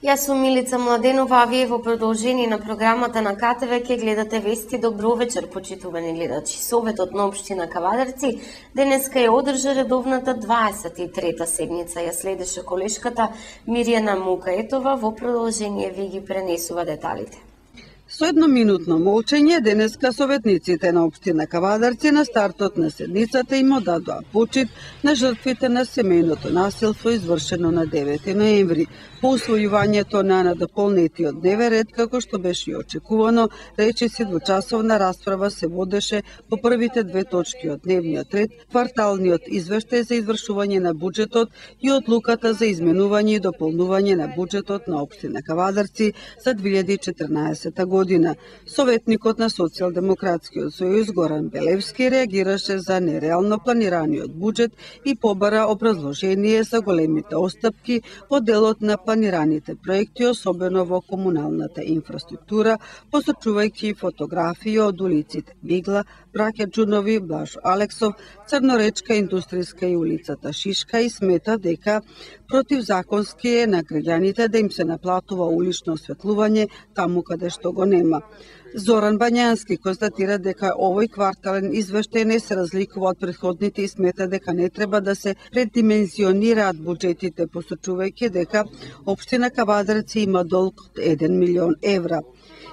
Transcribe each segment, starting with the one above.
Јас сум Милица Младенова, а вие во продолжение на програмата на КТВ ќе гледате вести. Добро вечер, почитувани гледачи. Советот на општина Кавадарци денеска ја одржа редовната 23-та седница. Ја следеше колешката Мирјана Мукаетова. Во продолжение ви ги пренесува деталите. Со едноминутно молчење денеска советниците на општина Кавадарци на стартот на седницата им одадоа почит на жртвите на семејното насилство извршено на 9 ноември. По усвојувањето на надополнетиот дневен ред, како што беше и очекувано, речиси двучасовна расправа се водеше по првите две точки од дневниот ред, кварталниот извештај за извршување на буџетот и одлуката за изменување и дополнување на буџетот на општина Кавадарци за 2014 година. Советникот на Социјалдемократскиот сојуз Горан Белевски реагираше за нереално планираниот буџет и побара образложение за големите остапки во делот на планираните проекти, особено во комуналната инфраструктура, посочувајќи фотографии од улиците Бигла, Браќа Џунови, Блажо Алексов, Црноречка, Индустријска и улицата Шишка, и смета дека противзаконски е на граѓаните да им се наплатува улично осветлување таму каде што го нема. Зоран Бањански констатира дека овој квартален извештај не се разликува од претходните и смета дека не треба да се предимензионираат буџетите, посочувајќи дека општина Кавадарци има долг од 1 милион евра.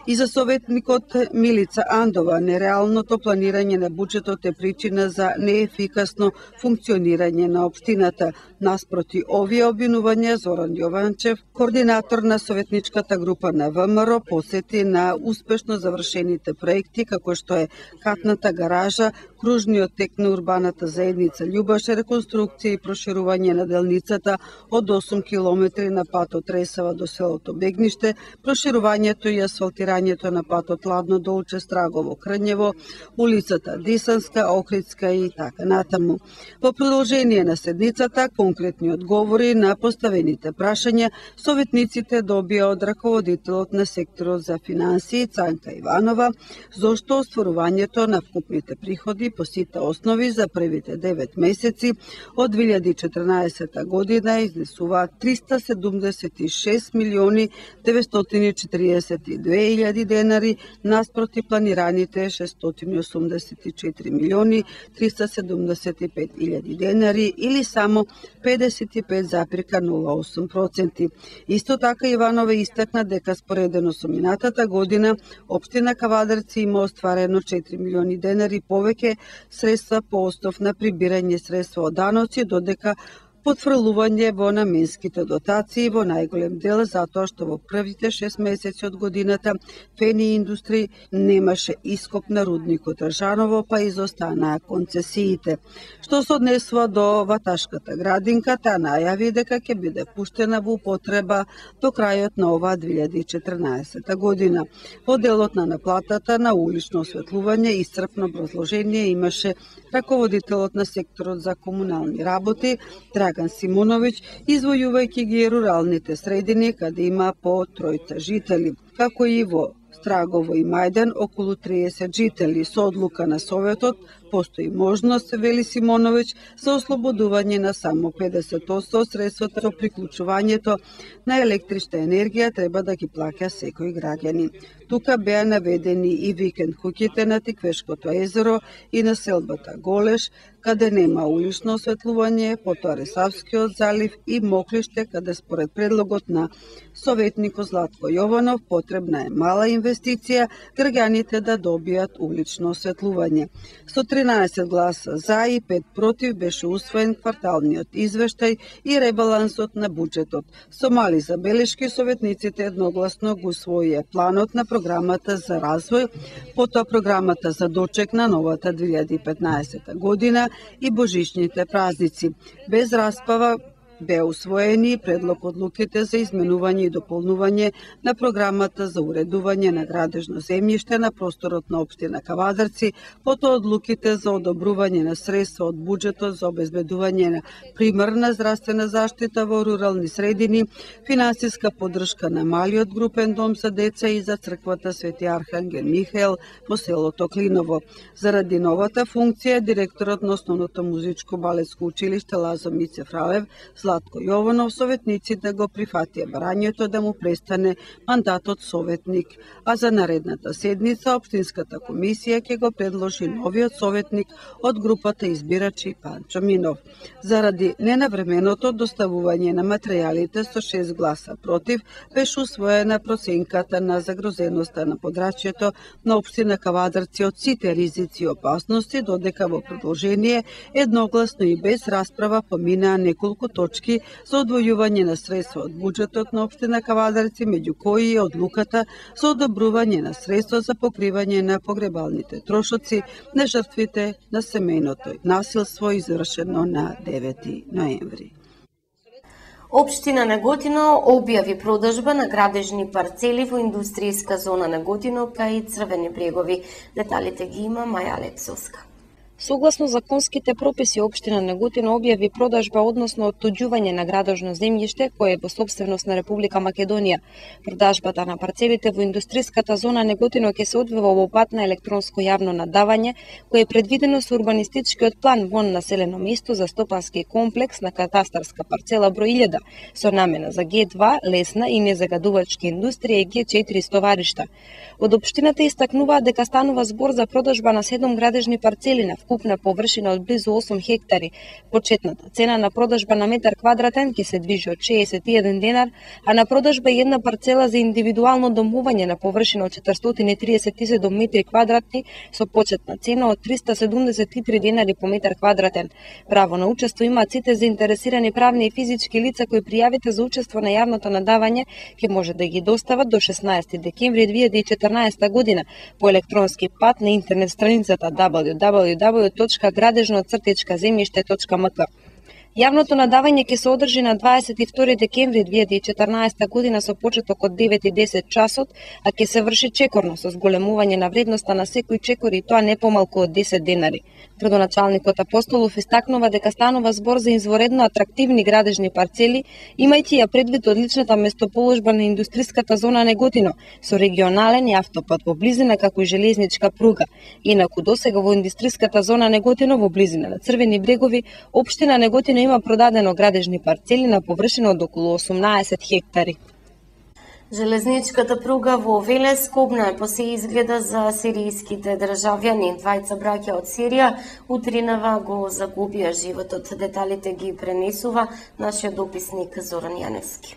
И за советникот Милица Андова, нереалното планирање на буџетот е причина за неефикасно функционирање на општината. Наспроти овие обвинувања, Зоран Јованчев, координатор на советничката група на ВМРО, посети на успешно завршените проекти, како што е катната гаража, кружниот тек на урбаната заедница Љубаше, реконструкција и проширување на делницата од 8 километри на патот Ресава до селото Бегниште, проширувањето и асфалтирањето на патот Ладно Долче, Страгово, Крњево, улицата Дисанска, Охридска и така натаму. Во продолжение на седницата, конкретни одговори на поставените прашања, советниците добија од раководителот на секторот за финансии Цанка Иванова, зошто остварувањето на вкупните приходи по сите основи за првите 9 месеци од 2014 година изнесуваат 376 милиони 942 илјади денари наспроти планираните 684 милиони 375 илјади денари или само 55,08%. Исто така Иванова истакна дека споредено со минатата година општина Кавадарци има остварено 4 милиони денари повеќе средства по основ на прибирање средства од даноци, додека потфрлување во наменските дотации во најголем дел затоа што во првите 6 месеци од годината Фени Индустри немаше ископ на рудникот Ржаново, па изостанаа концесиите. Што се однесува до Ваташката градинка, таа најави дека ќе биде пуштена во употреба до крајот на оваа 2014 година. Во делот на наплатата на улично осветлување исцрпно образложение имаше раководителот на секторот за комунални работи Драган Симоновиќ, извојувајќи ги руралните средини каде има по 3 жители, како и во Страгово и Мајдан околу 30 жители. Со одлука на Советот постои можност, вели Симоновиќ, за ослободување на само 50% средствата со приклучувањето на електрична енергија треба да ги плаќа секој граѓанин. Тука беа наведени и викенд куќите на Тиквешкото езеро и на селбата Голеш, каде нема улично осветлување, потоа Ресавскиот залив и Моклиште, каде според предлогот на советникот Златко Јованов потребна е мала инвестиција граѓаните да добијат улично осветлување. Со 13 гласа за и 5 против беше усвоен кварталниот извештај и ребалансот на буџетот. Со мали забелешки советниците едногласно го усвоија планот на програмата за развој, потоа програмата за дочек на новата 2015 година и божичните празници. Без распава беа усвоени предлог одлуките за изменување и дополнување на програмата за уредување на градежно земјиште на просторот на општина Кавадарци, потоа одлуките за одобрување на средства од буџетот за обезбедување на примарна здравствена заштита во рурални средини, финансиска поддршка на малиот групен дом за деца и за црквата Свети Архангел Михаел во селото Клиново. Заради новата функција, директорот на Основното музичко балетско училиште Лазо Мицев Ралев Златко Јованов, советниците го прифатија барањето да му престане мандатот советник, а за наредната седница Општинската комисија ќе го предложи новиот советник од групата избирачи Панчо Минов. Заради ненавременото доставување на материјалите со 6 гласа против, беше усвоена проценката на загрозеноста на подрачјето на општина Кавадарци од сите ризици и опасности, додека во продолжение едногласно и без расправа поминаа неколку точки за одвојување на средства од буџетот на општина Кавадарци, меѓу кои е одлуката за одобрување на средства за покривање на погребалните трошоци на жртвите на семејното насилство извршено на 9 ноември. Општина Неготино објави продажба на градежни парцели во индустријска зона Неготино кај Црвени брегови. Деталите ги има Маја Лепсовска. Согласно законските прописи, општина Неготино објави продажба, односно оттуѓување на градежно земјиште кое е во сопственост на Република Македонија. Продажбата на парцелите во индустријската зона Неготино ќе се одвива во пат на електронско јавно надавање, кое е предвидено со урбанистичкиот план во населено место за стопански комплекс на катастарска парцела број 1000 со намена за Г2, лесна и незагадувачка индустрија и Г4 стоваришта. Од општината истакнуваат дека станува збор за продажба на 7 градежни парцели на вкупна површина од близу 8 хектари. Почетната цена на продажба на метар квадратен ќе се движи од 61 денар, а на продажба една парцела за индивидуално домување на површина од 437 метри квадратни со почетна цена од 373 денари по метар квадратен. Право на учество имаат сите заинтересирани правни и физички лица кои пријавите за учество на јавното надавање ќе може да ги достават до 16 декември 2014 година по електронски пат на интернет страницата www.gradežno-zemljište.mk. Јавното надавање ќе се одржи на 22 декември 2014 година со почеток од 9:10 часот, а ќе се врши чекорно со зголемување на вредноста на секој чекор и тоа не помалку од 10 денари. Градоначалникот Апостолов истакнува дека станува збор за изворедно атрактивни градежни парцели, имајќи ја предвид одличната местоположба на индустријската зона Неготино, со регионален и автопат во близина како и железничка пруга. Инаку досега во индустријската зона Неготино во близина на Црвени брегови, општина Неготино има продадено градежни парцели на површина од околу 18 хектари. Железничката пруга во Велес кобна е по се изгледа за сиријските државјани. Двајца браќа од Сирија утринава го загубија животот. Деталите ги пренесува нашиот дописник Зоран Јаневски.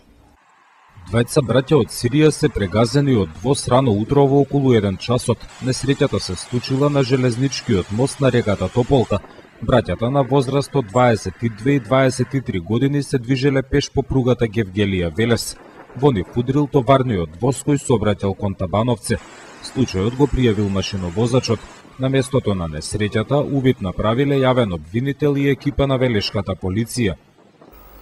Двајца браќа од Сирија се прегазени од воз рано утро во околу 1 часот. Несреќата се случила на железничкиот мост на реката Тополка. Браќата на возраст од 22 и 23 години се движеле пеш по пругата Гевгелија Велес. Во нив удрил товарниот воз кој сообраќал кон Табановце. Случајот го пријавил машиновозачот. На местото на несреќата увид направиле јавен обвинител и екипа на велешката полиција.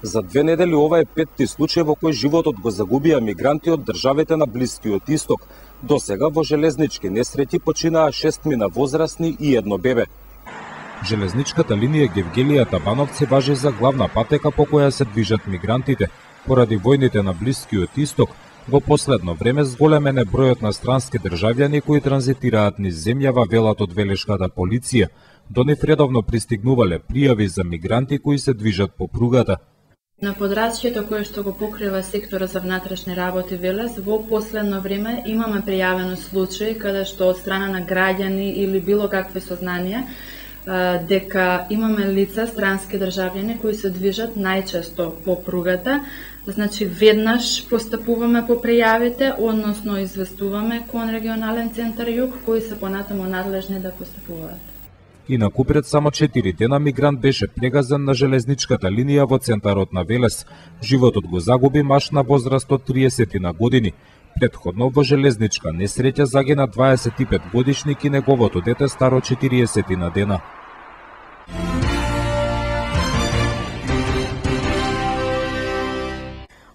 За 2 недели ова е 5ти случај во кој животот го загубија мигранти од државите на Блискиот Исток. Досега во железнички несреќи починаа 6 мина возрастни и 1 бебе. Железничката линија Гевгелија Табановци важи за главна патека по која се движат мигрантите. Поради војните на Блискиот Исток, во последно време зголемен е бројот на странски државјани кои транзитираат низ земјава, велат од велешката полиција. До нив редовно пристигнувале пријави за мигранти кои се движат по пругата. На подрачјето кое што го покрива секторот за внатрешни работи Велес, во последно време имаме пријавено случаи каде што од страна на граѓани или било какви сознанија дека имаме лица, странски државјани кои се движат најчесто по пругата. Значи веднаш постапуваме по пријавите, односно известуваме кон регионален центар Југ кои се понатаму надлежни да постапуваат. Инаку пред само 4 дена мигрант беше прегазен на железничката линија во центарот на Велес. Животот го загуби маж на возраст од 30 на години. Предходно во железничка несреќа загина 25 годишник и неговото дете старо 40 на дена.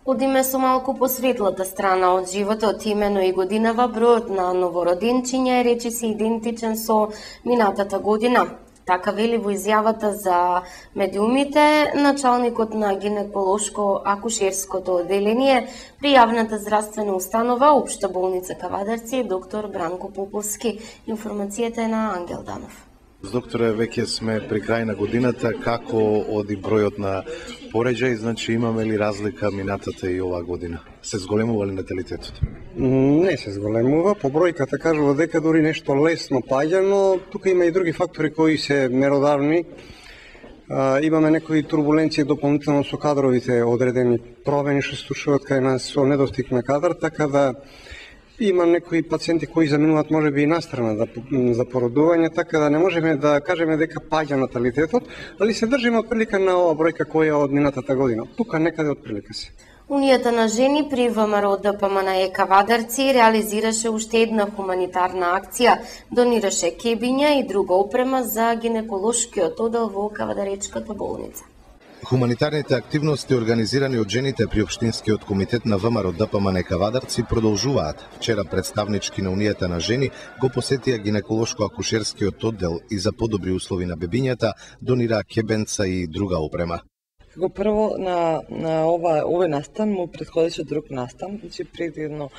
Одиме со малку по светлата страна од животот, имено и годинава бројот на новороденчиња е речиси идентичен со минатата година. Така вели во изјавата за медиумите началникот на гинеколошко-акушерското одделение при јавната здравствена установа Општа болница Кавадарци, доктор Бранко Поповски. Информацијата е на Ангел Данов. Докторе, веќе сме при крај на годината, како оди бројот на пореđаи, значи имаме ли разлика минатата и оваа година? Се зголемува ли наталитетот? Не се зголемува, по бројката кажува дека дури нешто лесно паѓа, но тука има и други фактори кои се меродавни. Имаме некои турбуленции дополнително со кадровите, одредени промени што се случуваат кај нас со недостиг на кадар, така да има некои пациенти кои заминуваат можеби и настрана за породување, така да не можеме да кажеме дека паѓа наталитетот, али се држиме отприлика на оваа бројка која е од минатата година. Тука некаде отприлика се. Унијата на жени при ВМРО ДПМНЕ Кавадарци реализираше уште една хуманитарна акција, донираше кебиња и друга опрема за гинеколошкиот одел во Кавадаречката болница. Хуманитарните активности организирани од жените при Општинскиот комитет на ВМРО ДПМНЕ Кавадарци продолжуваат. Вчера представнички на Унијата на жени го посетија гинеколошко-акушерскиот оддел и за подобри услови на бебињата донираа кебенца и друга опрема. Како прво на овој настан му претходеше друг настан, значи преди едно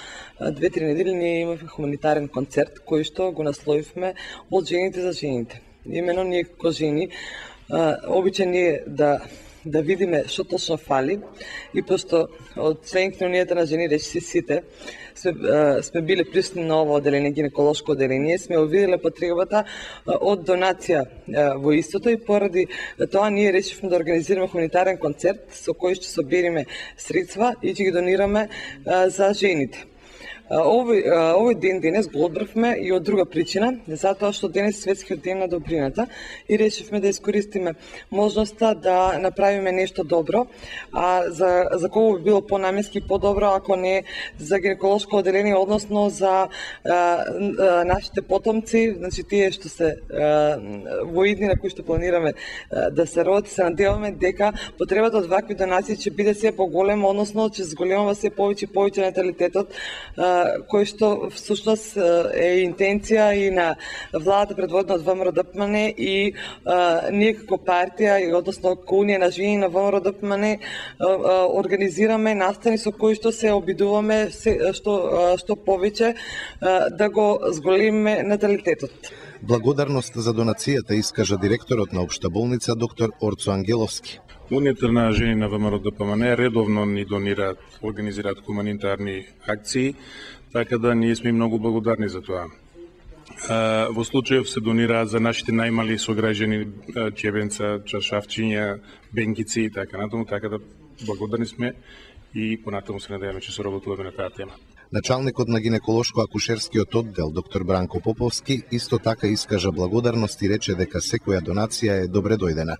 2-3 недели ние имавме хуманитарен концерт кој што го насловивме од жените за жените. Имено ние како жени обичај е да видиме што точно фали и пошто од членки на Унијата на жени речиси сите сме биле присутни на ова одделение, гинеколошко одделение, сме увиделе потребата од донација во истото и поради тоа ние решивме да организираме хуманитарен концерт со кој што собериме средства и ќе ги донираме за жените. Овој ден денес го одбравме и од друга причина, затоа што денес е светскиот ден на добрината и решивме да искористиме можноста да направиме нешто добро, а за кого би било понаменски подобро ако не за гинеколошко одделение, односно за нашите потомци, значи тие што се во иднина кои што планираме да се родат, се надеваме дека потребата од вакви донации ќе биде се поголема, односно ќе зголемува се повеќе и повеќе наталитетот, кој што всушност е интенција и на владата предводена од ВМРО ДПМНЕ и ние како партија и односно како Унија на жени на ВМРО ДПМНЕ организираме настани со кои што се обидуваме што повеќе да го зголемиме наталитетот. Благодарност за донацијата искажа директорот на Општа болница доктор Орцо Ангеловски. Унијата на жени на ВМРО ДПМНЕ редовно ни донираат, организираат хуманитарни акции, така да ние сме многу благодарни за тоа. Во случајов се донираат за нашите најмали сограѓани ќебенца, чашавчиња, бенкици и така натаму, така да благодарни сме и понатаму се надеваме че соработуваме на таа тема. Началникот на гинеколошко-акушерскиот оддел доктор Бранко Поповски исто така искажа благодарност и рече дека секоја донација е добре дојдена.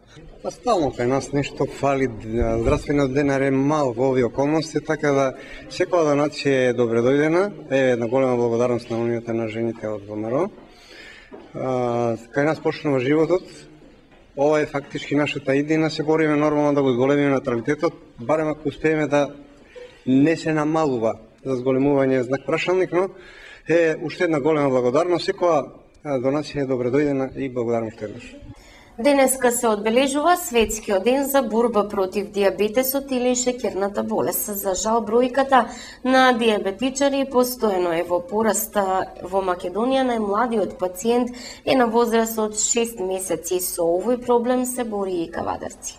Стално кај нас нешто фали, здравствениот денар е мал во овие околности, така да секоја донација е добре дојдена. Е една голема благодарност на Унијата на жените од ВМРО. Кај нас почнува животот. Ова е фактички нашата идеја, се бориме нормално да го зголемиме наталитетот, барем ако успееме да не се намалува за зголемување знак прашалник, но е уште една голема благодарност. Секоја донација е добре дојдена и благодарам уште еднаш. Денеска се одбележува светскиот ден за борба против дијабетесот или шеќерната болест. За жал бројката на дијабетичари постојано е во пораст во Македонија. Најмладиот пациент е на возраст од 6 месеци. Со овој проблем се бори и Кавадарци.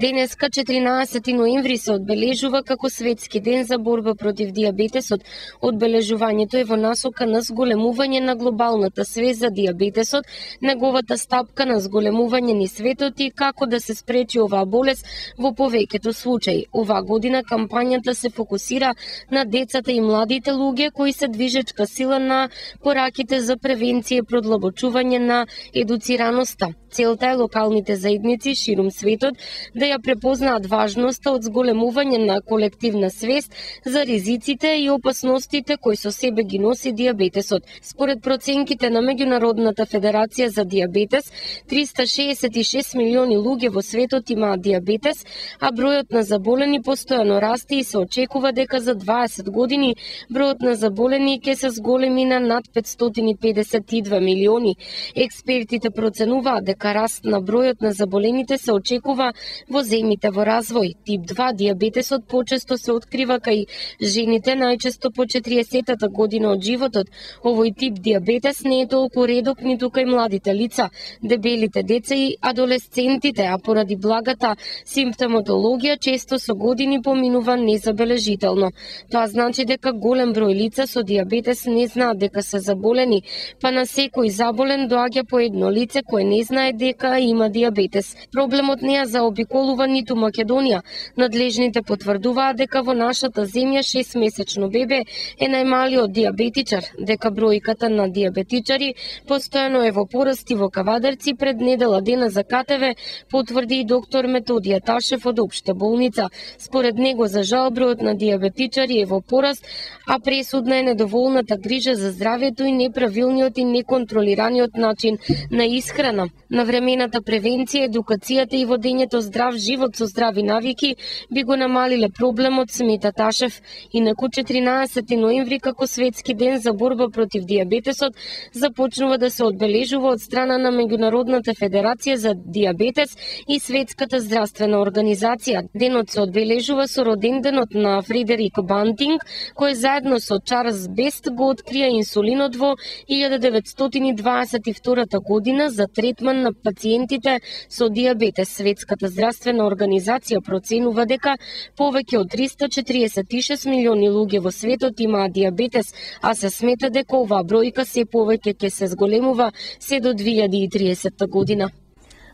Денеска, 14 ноември, се одбележува како светски ден за борба против дијабетесот. Одбележувањето е во насока на зголемување на глобалната свест за дијабетесот, неговата стапка на зголемување ни светот и како да се спречи оваа болест во повеќето случаи. Оваа година кампањата се фокусира на децата и младите луѓе кои се движечка сила на пораките за превенција и продлабочување на едуцираноста. Целта е локалните заедници ширум светот да ја препознаат важноста од зголемување на колективна свест за ризиците и опасностите кои со себе ги носи дијабетесот. Според проценките на Меѓународната федерација за дијабетес, 366 милиони луѓе во светот имаат дијабетес, а бројот на заболени постојано расте и се очекува дека за 20 години бројот на заболени ќе се зголеми на над 552 милиони. Експертите проценуваат дека раст на бројот на заболените се очекува во земјите во развој. Тип 2 дијабетесот почесто се открива кај жените, најчесто по 40-та година од животот. Овој тип дијабетес не е толку редок ниту кај младите лица, дебелите деца и адолесцентите, а поради благата симптоматологија често со години поминува незабележително. Тоа значи дека голем број лица со дијабетес не знаат дека се заболени, па на секој заболен доаѓа по едно лице кое не знае дека има дијабетес. Проблемот не ја заобиколува ниту Македонија. Надлежните потврдуваат дека во нашата земја 6-месечно бебе е најмалиот дијабетичар, дека бројката на дијабетичари постојано е во пораст и во Кавадарци. Пред недела дена за КТВ потврди и доктор Методија Ташев од Општа болница. Според него, за жал, бројот на дијабетичари е во пораст, а пресудна е недоволната грижа за здравјето и неправилниот и неконтролираниот начин на исхрана. Навремената превенција, едукацијата и водењето здрав живот со здрави навики би го намалиле проблемот, смета Ташев. Инаку 14 ноември како светски ден за борба против дијабетесот започнува да се одбележува од страна на Меѓународната федерација за дијабетес и Светската здравствена организација. Денот се одбележува со роденденот на Фредерик Бантинг, кој заедно со Чарлс Бест го открија инсулинот во 1922 година за третман на пациентите со дијабетес. Светската здравствена организација проценува дека повеќе од 346 милиони луѓе во светот имаат дијабетес, а се смета дека оваа бројка се повеќе ќе се зголемува се до 2030 година.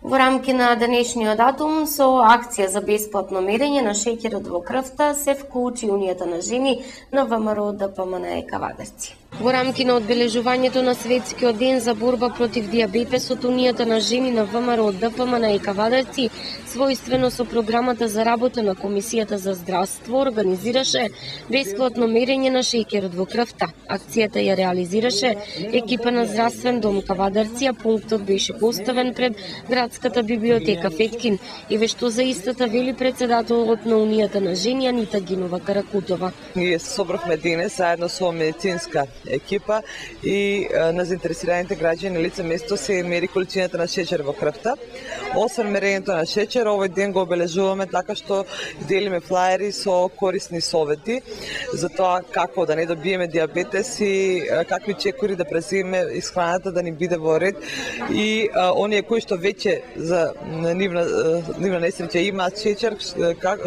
Во рамки на денешниот датум со акција за бесплатно мерење на шеќерот во крвта се вклучи Унијата на жени на ВМРО ДПМНЕ Кавадарци. Во рамки на одбележувањето на Светскиот ден за борба против дијабетесот, Унијата на жени на ВМРО ДПМНЕ Кавадарци, својствено со програмата за работа на Комисијата за здравство, организираше бесплатно мерење на шеќерот во крвта. Акцијата ја реализираше екипа на Здравствен дом Кавадарци, а пунктот беше поставен пред градската библиотека Феткин, и вешто за истата вели председателот на Унијата на жени Анита Гинова Каракутова. Ние се собравме денес заедно со медицинска екипа и на заинтересираните граѓани лице место се мери количината на шеќер во крвта. Освен мерењето на шеќер, овој ден го обележуваме така што делиме флаери со корисни совети за тоа како да не добиеме дијабетес и какви чекори да преземеме исхраната да ни биде во ред, и оние кои што веќе за нивна несреќа имаат шеќер,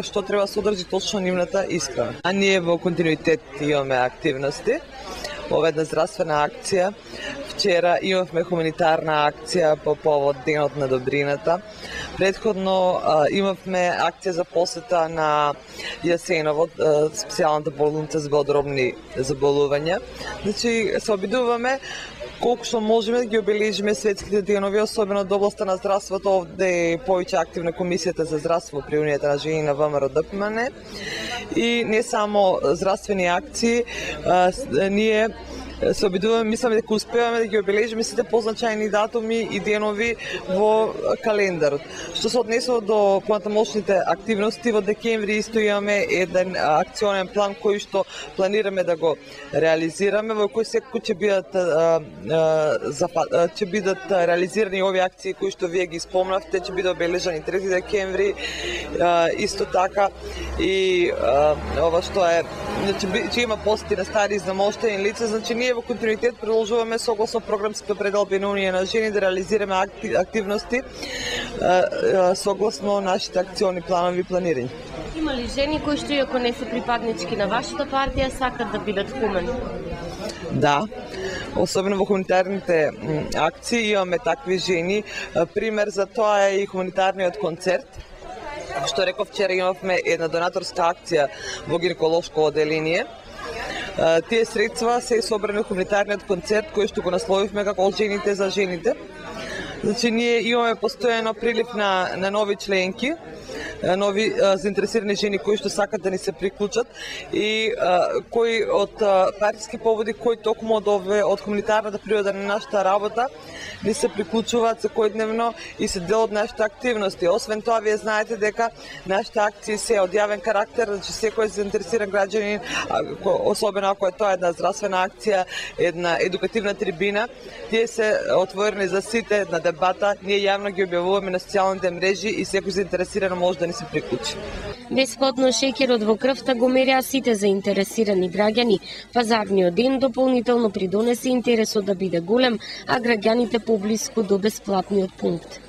што треба да содржи точно нивната исхрана. А ние во континуитет имаме активности. Ова е една здравствена акција. Вчера имавме хуманитарна акција по повод Денот на добрината. Предходно имавме акција за посета на Јасеново, специјалната болница за белодробни заболувања. Значи, се обидуваме колку што можеме да ги обележиме светските денови, особено од областа на здравството. Овде е повеќе активна Комисијата за здравство при Унијата на жени на ВМРО ДПМНЕ. И не само здравствени акции, ние се обидуваме, мислиме дека успеваме да ги обележиме сите позначајни датуми и денови во календарот. Што се однесува до понатамошните активности, во декември исто имаме еден акционен план кој што планираме да го реализираме, во кој секој ќе бидат реализирани овие акции кои што вие ги спомнавте, ќе биде обележани 3 декември, исто така и ова што е, ќе има посети на стари изнамоштени лица. Значи ние во континуитет продолжуваме согласно програмската пределба на Унија на жени да реализираме активности согласно нашите акциони планови и планирања. Има ли жени кои што иако не се припаднички на вашата партија сакат да бидат хумани? Да, особено во хуманитарните акции имаме такви жени. Пример за тоа е и хуманитарниот концерт. Што реков, вчера имавме една донаторска акција во гинеколошко оделение. Тие средства се собрани од хуманитарниот концерт кој што го насловивме како Жените за жените. Значи ние имаме постојано прилив на нови членки. нови заинтересирани жени кои што сакат да ни се приклучат и кои од партиски поводи, кои токму од хуманитарната природа на нашата работа ни се приклучуваат секојдневно и се дел од нашите активности. Освен тоа, вие знаете дека нашите акции се од јавен карактер, значи секој заинтересиран граѓанин, особено ако е тоа една здравствена акција, една едукативна трибина, тие се отворени за сите на дебата, ние јавно ги објавуваме на социјалните мрежи и секој заинтересиран може да ни се приклучи. Бесплатно шеќерот во крвта го мереа сите заинтересирани граѓани. Пазарниот ден дополнително придонесе интересот да биде голем, а граѓаните поблиску до бесплатниот пункт.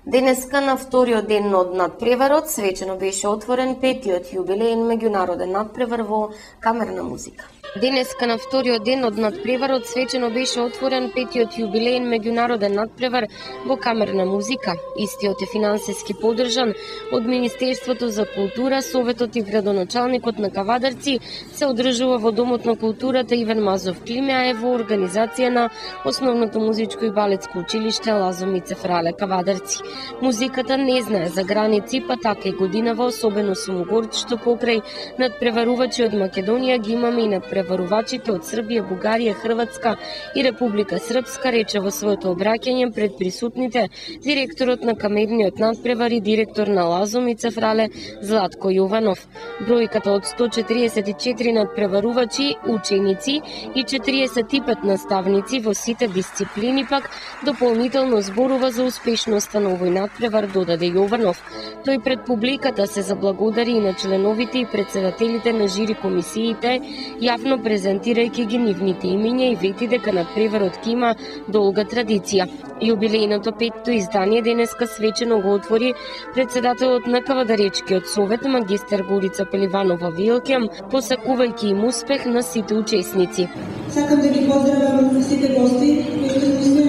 Денеска на вториот ден од надпреварот свечено беше отворен 5-тиот јубилеен меѓународен надпревар во камерна музика. Денеска на вториот ден од надпреварот свечено беше отворен 5-тиот јубилеен меѓународен надпревар во камерна музика. Истиот е финансиски поддржан од Министерството за култура, Советот и градоначалникот на Кавадарци, се одржува во Домот на културата Иван Мазов Климе, е во организација на Основното музичко и балетско училиште Лазо Мицефрале Кавадарци. Музиката не знае за граници, па така и годинава, особено сум горд што покрај надпреварувачи од Македонија ги имаме и надпреварувачите од Србија, Бугарија, Хрватска и Република Српска, рече во своето обраќање пред присутните директорот на камерниот надпревар и директор на Лазо Мицефрале Златко Јованов. Бројката од 144 надпреварувачи, ученици и 45 наставници во сите дисциплини пак дополнително зборува за успешноста на овој надпревар, додаде Јованов. Тој пред публиката се заблагодари и на членовите и председателите на жири комисиите, јавно презентирајќи ги нивните имиња и вети дека надпреварот ќе има долга традиција. Јубилејното 5-то издание денеска свечено го отвори председателот на Кавадаречкиот совет магистер Горица Пеливанова Вилкем, посакувајќи им успех на сите учесници. Сакам да ги поздравам сите гости кои што сме,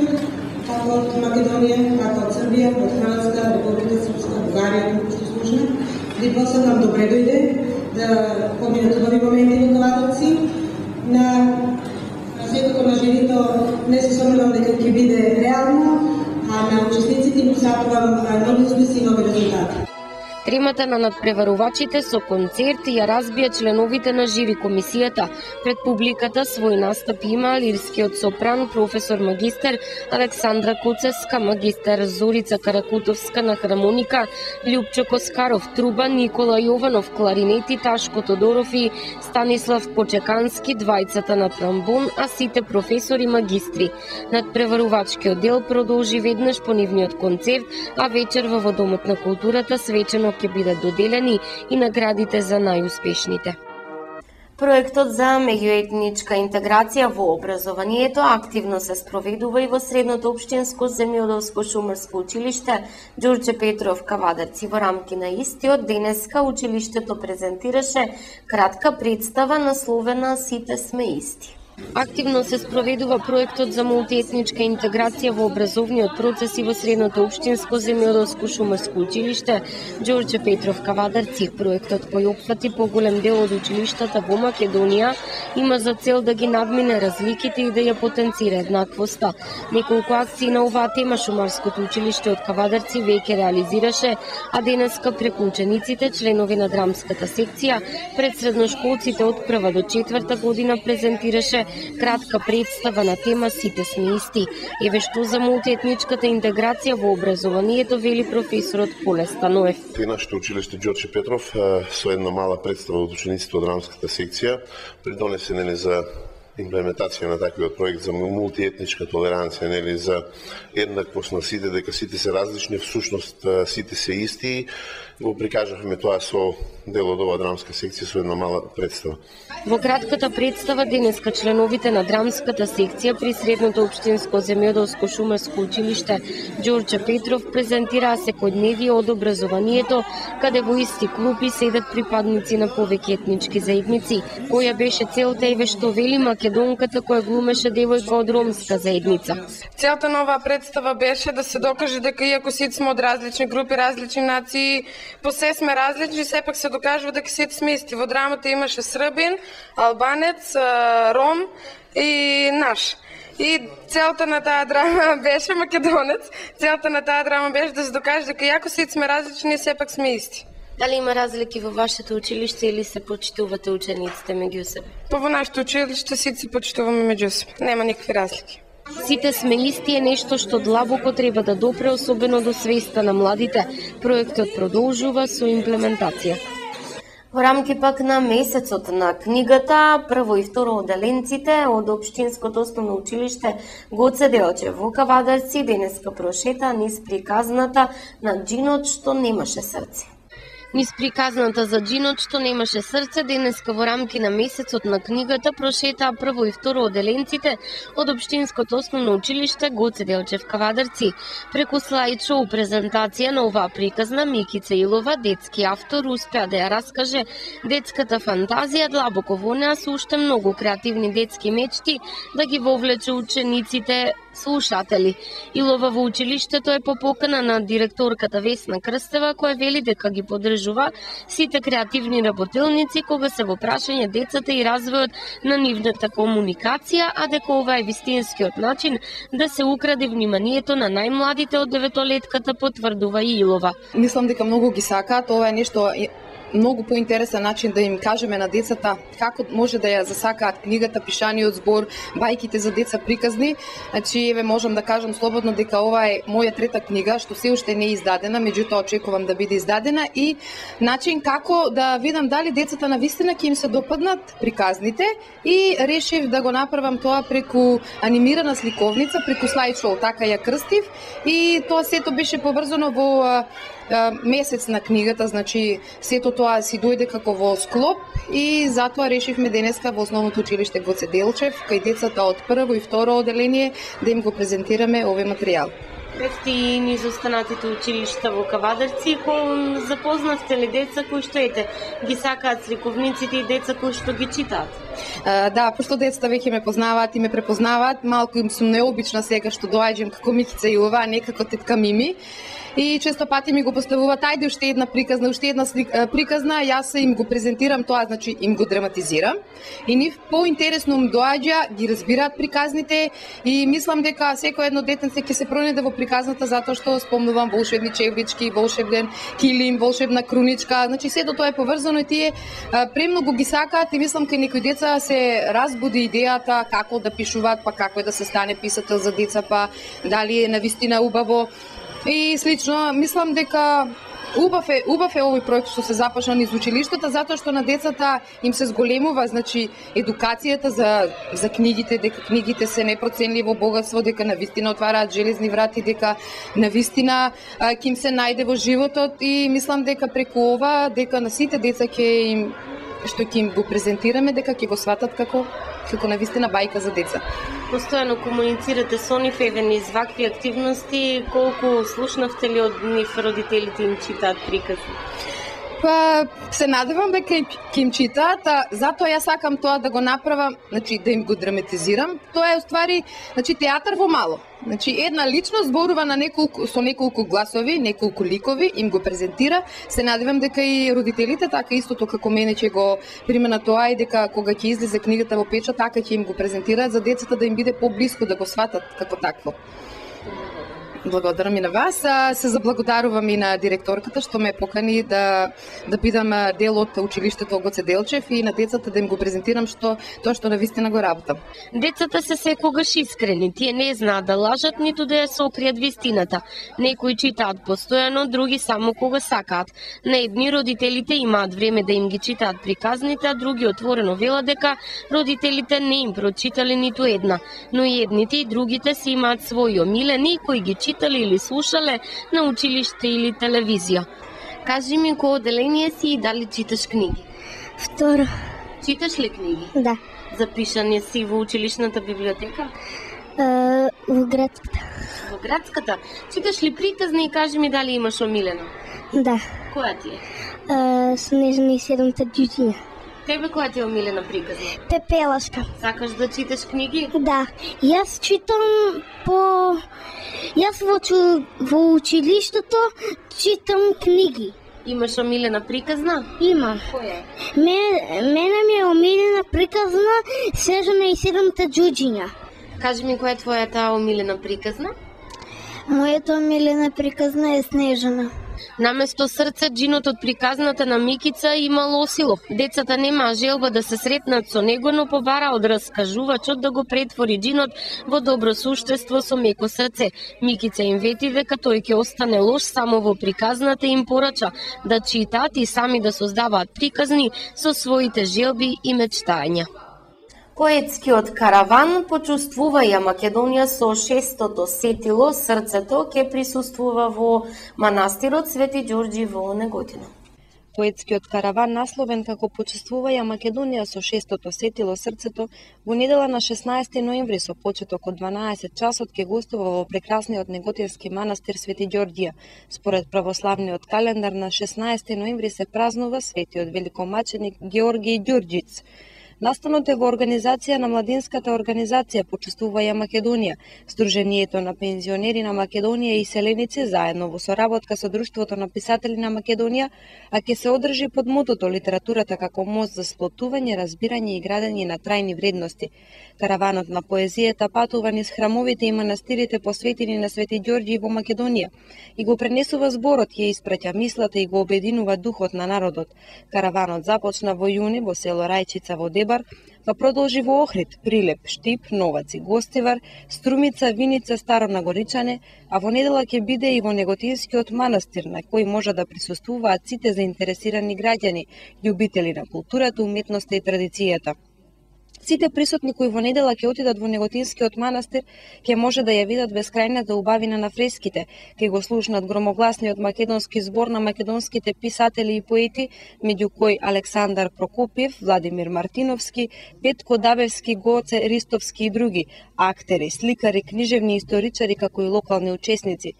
како од Македонија, како од Србија, од Хрватска, Република Српска, Бугарија, кои што слушна. Ви посакам добре дојде да поминат убави моменти во Кавадарци. На светото на жените не се сомневам дека ќе биде реално, а на учесниците им посакувам нови успеси и нови резултати. Темата на надпреварувачите со концерт ја разбија членовите на жири комисијата. Пред публиката свој настап има лирскиот сопран професор магистер Александра Коцевска, магистер Зорица Каракутовска на хармоника, Љупчо Коскаров труба, Никола Јованов кларинети, Ташко Тодоров и Станислав Почекански двајцата на тромбон, а сите професори магистри. Надпреварувачкиот дел продолжи веднаш по нивниот концерт, а вечерва во Домот на културата свечено ќе бидат доделени и наградите за најуспешните. Проектот за меѓуетничка интеграција во образованието активно се спроведува и во Средното општинско земјоделско шумарско училиште Ѓорче Петров Кавадарци. Во рамки на истиот денеска училиштето презентираше кратка представа насловена "Сите сме исти". Активно се спроведува проектот за мултиетничка интеграција во образовниот процес и во Средното општинско земјоделско шумарско училиште Ѓорче Петров Кавадарци. Проектот кој опфати поголем дел од училиштата во Македонија има за цел да ги надмине разликите и да ја потенцира еднаквоста. Неколку акции на оваа тема шумарското училиште од Кавадарци веќе реализираше, а денеска преку учениците, членови на драмската секција, пред средношколците од 1 до 4 година презентираше кратка представа на тема "Сите сме исти". Еве што за мултиетничката интеграција во образованието вели професорот Поле Станоев. Нашето училиште Ѓорче Петров со една мала представа од учениците од драмската секција придонесе за имплементација на таквиот проект за мултиетничка толеранција, нели, за еднаквост на сите, дека сите се различни, всушност сите се исти. Го прикажавме тоа со дел од оваа драмска секција со една мала представа. Во кратката представа денеска членовите на драмската секција при Средното општинско земјоделско шумарско училиште Ѓорче Петров презентираа секојдневие од образованието, каде во исти клупи седат припадници на повеќе етнички заедници. Која беше целта и што вели македонката која глумеше девојка од ромска заедница? Целта на оваа представа беше да се докаже дека иако сите сме од различни групи, различни нации, по се сме различни, сепак се докажува дека сите сме исти. Во драмата имаше србин, албанец, ром и наш. И целта на таа драма беше македонец. Целта на таа драма беше да се докаже дека иако сите сме различни, сепак сме исти. Дали има разлики во вашето училиште или се почитувате учениците меѓу себе? Па во нашето училиште сите се почитуваме меѓу себе. Нема никакви разлики. Сите сме исти е нешто што длабоко треба да допре особено до свеста на младите. Проектот продолжува со имплементација. Во рамки пак на месецот на книгата, прво и второ оделенците од Општинското основно училиште Гоце Делчев во Кавадарци денеска прошета низ приказната на џинот што немаше срце. Низ приказната за џинот што немаше срце, денеска во рамки на месецот на книгата прошетаа прво и второ оделенците од Општинското основно училиште Гоце Делчев Кавадарци. Преку слайд-шоу презентација на оваа приказна, Микица Илова, детски автор, успеа да ја раскаже детската фантазија длабоко во неа со уште многу креативни детски мечти да ги вовлече учениците слушатели. Илова во училиштето е по покана на директорката Весна Крстева, која вели дека ги поддржува сите креативни работилници кога се во прашање децата и развојот на нивната комуникација, а дека ова е вистинскиот начин да се украде вниманието на најмладите од 9-летката, потврдува и Илова. Мислам дека многу ги сакаат, ова е нешто многу поинтересен начин да им кажеме на децата како може да ја засакаат книгата, пишаниот збор, бајките за деца приказни. Значи, еве можам да кажам слободно дека ова е моја трета книга што се уште не е издадена, меѓутоа очекувам да биде издадена и начин како да видам дали децата навистина ќе им се допаднат приказните и решив да го направам тоа преку анимирана сликовница, преку слайд-шоу, така ја крстив и тоа сето беше поврзано во месец на книгата, значи сето тоа си дојде како во склоп и затоа решивме денеска во основното училиште Гоце Делчев кај децата од прво и второ оделение да им го презентираме овој материјал. Бевте и низ останатите училишта во Кавадарци, запознавте ли деца кои што ги сакаат сликовниците и деца кои што ги читаат? Да, пошто децата веќе ме познаваат и ме препознаваат, малку им сум необична сега што доаѓам како Микица Илова, а не како тетка Мими. И често пати ми го поставуваат, ајде уште една приказна, приказна, јас им го презентирам тоа, значи им го драматизирам. И нив поинтересно им доаѓа, ги разбираат приказните и мислам дека секој едно детенце ќе се пронајде во приказната затоа што спомнувам волшебни чевлички, волшебен килим, волшебна круничка, значи сето тоа е поврзано и тие премногу ги сакаат и мислам кај некои деца се разбуди идејата како да пишуваат, па како е да се стане писател за деца, па дали е навистина убаво. И слично, мислам дека убав е овој проект што се започна низ училиштата, затоа што на децата им се зголемува, значи, едукацијата за книгите, дека книгите се непроценливо богатство, дека навистина отвараат железни врати, дека навистина ќе им се најде во животот и мислам дека преку ова, дека на сите деца што ќе им го презентираме, дека ќе го сватат како навистина бајка за деца. Постојано комуницирате со нив, еве низ вакви активности, колку слушнавте ли од нив родителите им читаат приказни? Па се надевам дека ќе им читаат, а затоа јас сакам тоа да го направам, значи да им го драматизирам. Тоа е уствари, значи театар во мало. Значи една личност зборува на со неколку гласови, неколку ликови, им го презентира. Се надевам дека и родителите така истото како мене ќе го применат тоа и дека кога ќе излезе книгата во печат, така ќе им го презентираат за децата да им биде поблиску да го сватат како такво. Благодарам и на вас. Се заблагодарувам и на директорката што ме покани да бидам дел од училиштето Гоце Делчев и на децата да им го презентирам тоа што навистина го работам. Децата се секогаш искрени, тие не знаат да лажат ниту да ја сокријат вистината. Некои читаат постојано, други само кога сакаат. На едни родителите имаат време да им ги читаат приказните, а други отворено велат дека родителите не им прочитале ниту една, но и едните и другите си имаат своји омилени кои ги читале или слушале на училиште или телевизија. Кажи ми кој оделение си и дали читаш книги? Второ. Читаш ли книги? Да. Запишан си во училишната библиотека? Во градската. Во градската? Читаш ли приказни и кажи ми дали имаш омилена? Да. Која ти е? Снежна и 7 ѓуѓиња. Тебе која ти е омилена приказна? Пепелашка. Сакаш да читаш книги? Да. Јас читам Јас во училиштето читам книги. Имаш омилена приказна? Имам. Која? Мене ми е омилена приказна Снежна и 7 ѓуѓиња. Кажи ми, која е твојата омилена приказна? Мојата омилена приказна е Снежана. Наместо срце, джинот од приказната на Микица имал осило. Децата немаа желба да се сретнат со него, но побара од раскажувачот да го претвори джинот во добро суштество со меко срце. Микица им вети дека тој ќе остане лош само во приказната и им порача да читаат и сами да создаваат приказни со своите желби и мечтања. Поетскиот караван почувствува ја Македонија со 600-то сетило срцето ќе присуствува во манастирот Свети Ѓорѓи во Неготино. Поетскиот караван, насловен како Почувствува ја Македонија со 600-то сетило срцето, во недела на 16 ноември со почеток од 12 часот ќе гостува во прекрасниот неготински манастир Свети Ѓорѓија. Според православниот календар на 16 ноември се празнува светиот великомаченик Георгиј Ѓурѓиц. Настанот е во организација на младинската организација Почувствува ја Македонија, Сдруженијето на пензионери на Македонија и селеници заедно во соработка со Друштвото на писатели на Македонија, а ќе се одржи под мотото литературата како мост за сплотување, разбирање и градење на трајни вредности. Караванот на поезијата патува низ храмовите и манастирите посветени на Свети Ѓорѓи во Македонија и го пренесува зборот, ја испраќа мислата и го обединува духот на народот. Караванот започна во јуни во село Рајчица во Дебар, па продолжи во Охрид, Прилеп, Штип, Новаци, Гостивар, Струмица, Виница, Старо Нагоричане, а во недела ќе биде и во Неготинскиот манастир, на кој може да присуствуваат сите заинтересирани граѓани, љубители на културата, уметноста и традицијата. Сите присутни кои во недела ќе отидат во Неготинскиот манастир ќе може да ја видат бескрајната убавина на фреските, ќе го слушнат громогласниот македонски збор на македонските писатели и поети, меѓу кои Александар Прокопиев, Владимир Мартиновски, Петко Дабевски, Гоце Ристовски и други, актери, сликари, книжевни историчари како и локални учесници.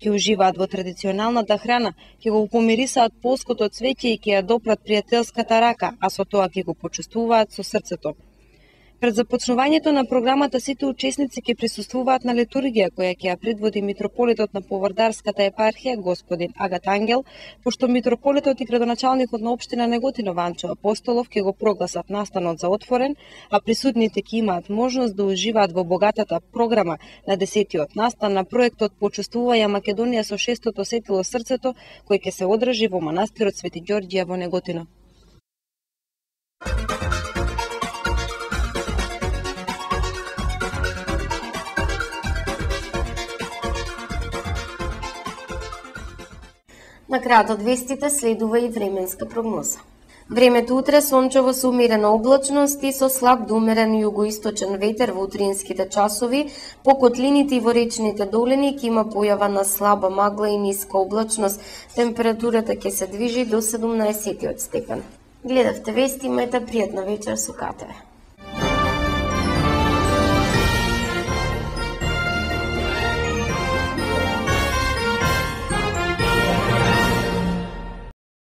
Ќе уживаат во традиционалната храна, ќе го помирисаат полското цвеќе и ќе ја допрат пријателската рака, а со тоа ќе го почувствуваат со срцето. Пред започнувањето на програмата сите учесници ќе присуствуваат на литургија која ќе ја предводи митрополитот на Повардарската епархија господин Агат Ангел, пошто митрополитот и градоначалникот на општина Неготино Ванчо Апостолов ќе го прогласат настанот за отворен, а присутните ќе имаат можност да уживаат во богатата програма на 10-тиот настан на проектот Почувствува ја Македонија со 600-то сетило срцето, кој ќе се одржи во манастирот Свети Ѓорѓија во Неготино. На крајот од вестите следува и временска прогноза. Времето утре сончево со умерена облачност и со слаб до умерен југоисточен ветер во утринските часови, по котлините и во речните долини ќе има појава на слаба магла и ниска облачност. Температурата ќе се движи до 17 степен. Гледавте вести, имајте пријатна вечер со КТВ.